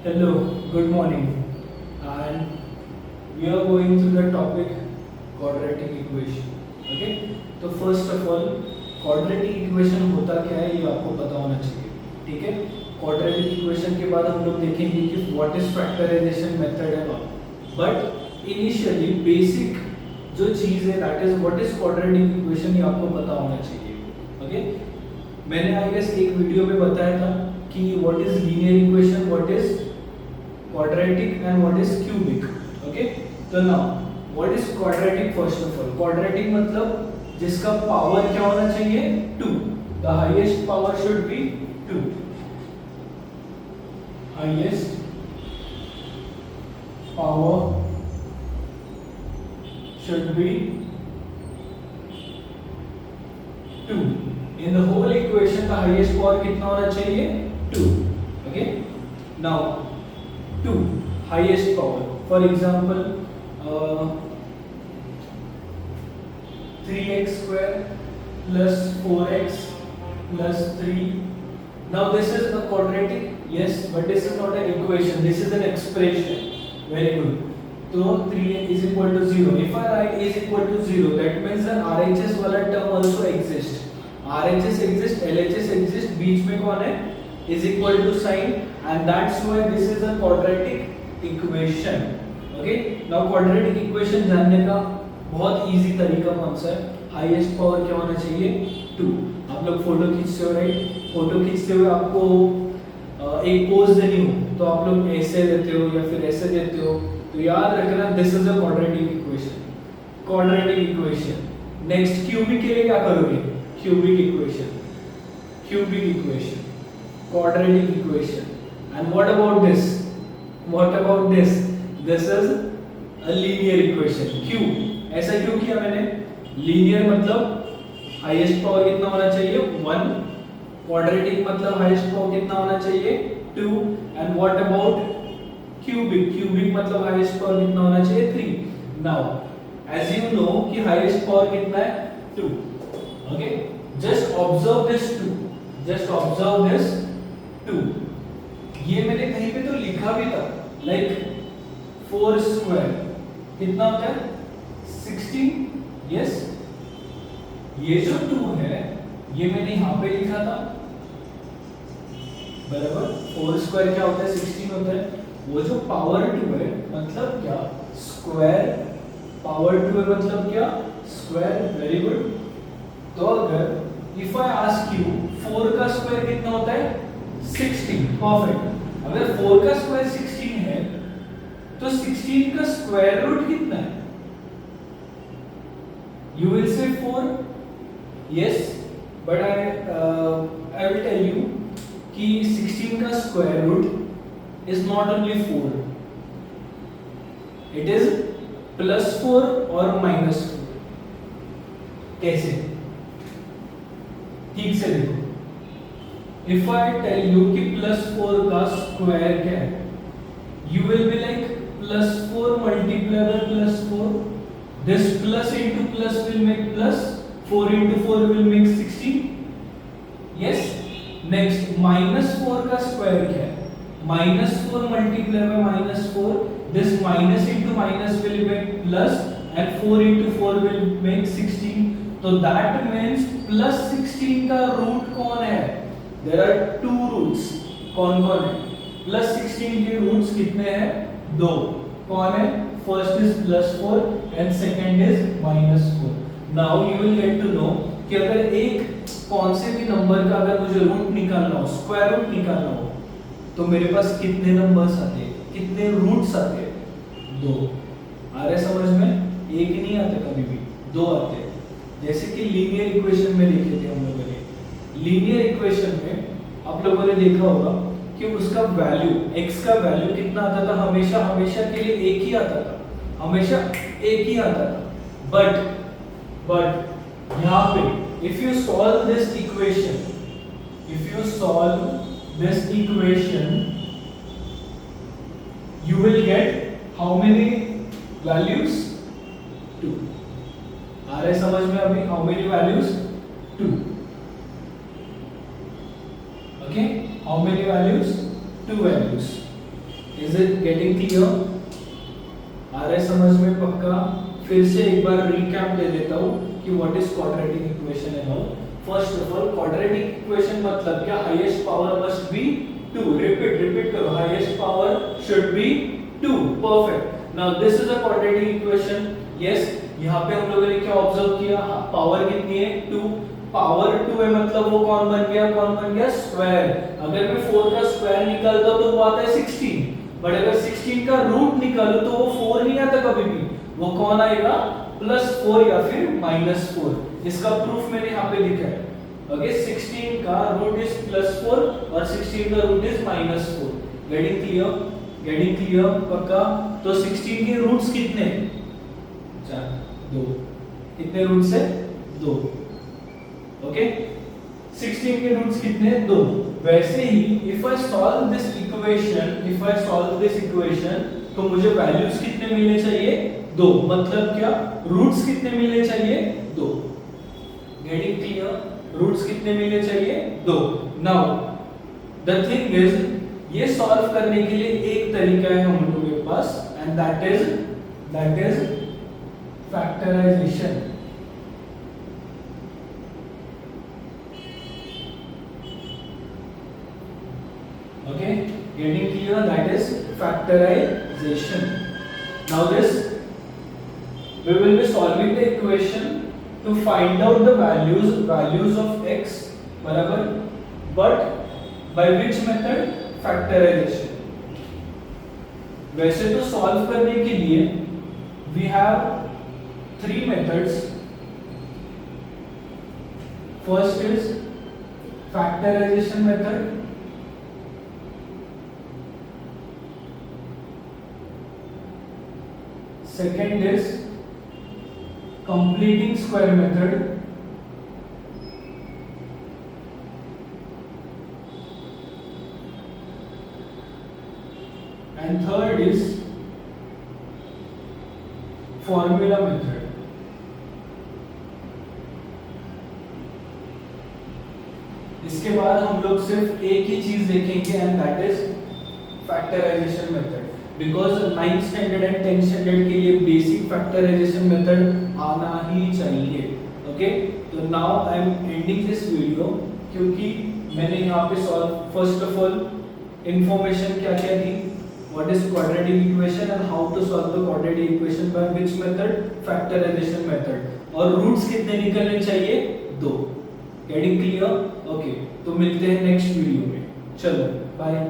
Hello, good morning, and we are going through the topic quadratic equation. Okay, तो first of all, quadratic equation होता क्या है ये आपको पता होना चाहिए. ठीक है, quadratic equation के बाद हम लोग देखेंगे कि what is factorization method and all. But initially basic जो चीज़ है that is what is quadratic equation ये आपको पता होना चाहिए. Okay, मैंने आई गेस एक वीडियो में बताया था कि what is linear equation, what is quadratic and what is cubic. Okay, so now what is quadratic? First of all, quadratic मतलब जिसका पावर क्या होना चाहिए 2. The highest power should be 2. Highest power should be 2. In the whole equation the highest power कितना होना चाहिए 2. Okay, now 2 highest power, for example 3x square plus 4x plus 3. Now this is a quadratic, yes, but this is not an equation, this is an expression. Very good. So 3 is equal to 0. If I write is equal to 0, that means the RHS वाला term also exists. RHS exists, LHS exists, बीच में कौन है is equal to sign, and that's why this is a quadratic equation. Okay, now quadratic equation जानने का बहुत easy तरीका कौन सा है? हाईएस्ट पावर क्या होना चाहिए 2. आप लोग फोटो खींचते हो, राइट? फोटो खींचते हुए आपको एक पोज देनी हो तो आप लोग ऐसे देते हो या फिर ऐसे देते हो, तो याद रखना this is a quadratic equation. Quadratic equation. Next cubic के लिए क्या करोगे? Cubic equation. Cubic equation, quadratic equation. And what about this? What about this? This is a linear equation. क्यों ऐसा क्यों किया मैंने? Linear मतलब highest power कितना होना चाहिए 1. Quadratic मतलब highest power कितना होना चाहिए 2. And what about cubic? Cubic मतलब highest power कितना होना चाहिए 3. Now as you know कि highest power कितना है 2. Okay, just observe this 2. Just observe this 2. ये मैंने कहीं पे तो लिखा भी था, like 4 स्क्वायर कितना होता है 16. yes, ये जो 2 है ये मैंने यहाँ पे लिखा था, बराबर. 4 स्क्वायर क्या होता है 16 होता है. वो जो पावर 2 है मतलब क्या स्क्वायर. पावर 2 है मतलब क्या स्क्वायर. Very good. तो अगर इफ आई आस्क यू 4 का स्क्वायर कितना होता है 16. परफेक्ट. अगर 4 का स्क्वायर 16 है तो 16 का स्क्वायर रूट कितना है? You will say 4. Yes, but I will tell you कि 16 का square root is not only 4. It is +4 और -4. कैसे? ठीक से देखो. If I tell you कि +4 का स्क्वायर क्या है, you will be like +4 multiplied by +4. This plus into plus will make plus. 4 into 4 will make 16. Yes. Next -4 का स्क्वायर क्या है? -4 multiplied by -4. This minus into minus will make plus, and 4 into 4 will make 16. तो that means +16 का root कौन है? There are 2 roots. कौन कौन है? +16 के रूट्स कितने हैं? 2. कौन है? First is +4 and second is -4. Now you will get to know कि अगर एक कौन से भी नंबर का अगर मुझे रूट निकालना हो, स्क्वायर रूट निकालना हो, तो मेरे पास कितने नंबर्स आते हैं, कितने रूट्स आते हैं? 2. आ रहे समझ में? एक नहीं आते कभी भी, 2 आते हैं. जैसे कि लीनियर इक्वेशन में देखे थे हम लोगों ने. लीनियर इक्वेशन में आप लोगों ने देखा होगा कि उसका वैल्यू x का वैल्यू कितना आता था? हमेशा हमेशा के लिए एक ही आता था. हमेशा एक ही आता था. बट यहाँ पे if you solve this equation, you will get how many values? 2. आ रहे समझ में अभी? How many values? 2. Okay, how many values? 2 values. Is it getting clear? आ रहा है समझ में पक्का? फिर से एक बार रिकैप दे देता हूँ कि what is quadratic equation and all. First of all quadratic equation मतलब क्या? Highest power must be 2. Repeat करो. Highest power should be 2. Perfect. Now this is a quadratic equation. Yes, यहाँ पे हम लोगों ने क्या ऑब्जर्व किया? पावर कितनी है? 2. पावर 2 है मतलब वो कौन बन गया? कौन बन गया? स्क्वायर. अगर मैं 4 का स्क्वायर निकालता तो वो आता है 16. बट अगर 16 का रूट निकालो तो वो 4 नहीं आता कभी भी. वो कौन आएगा? +4 या फिर -4. इसका प्रूफ मैंने यहाँ पे लिखा है. ओके, 16 का रूट इज +4 और 16 का root is -4. Getting clear? Getting clear पक्का? तो 16 के रूट्स कितने? 4. 2. कितने रूट्स है? 2. ओके, 16 के रूट्स कितने? 2. वैसे ही if I solve this equation तो मुझे वैल्यूज कितने मिलने चाहिए? 2. मतलब क्या? रूट्स कितने मिलने चाहिए? 2. Getting clear? रूट्स कितने मिलने चाहिए? 2. नाउ द थिंग इज, ये सॉल्व करने के लिए एक तरीका है हम लोगों के पास, and that is factorisation. Okay, getting clear? That is factorization. Now this, we will be solving the equation to find out the values of x, बराबर. But by which method? Factorization. वैसे तो सॉल्व करने के लिए we have 3 methods. First is factorization method. Second is completing square method. And third is formula method. इसके बाद हम लोग सिर्फ एक ही चीज देखेंगे, and that is factorization method. Because 9th standard and 10th standard के लिए बेसिक फैक्टराइजेशन मेथड आना ही चाहिए. ओके, तो now I am ending this video, क्योंकि मैंने यहाँ पे solve, first of all information क्या क्या दी, what is quadratic equation and how to solve the quadratic equation by which method? Factorisation method. और रूट्स कितने निकलने चाहिए? 2. Getting clear? ओके, तो मिलते हैं नेक्स्ट वीडियो में. चलो बाय.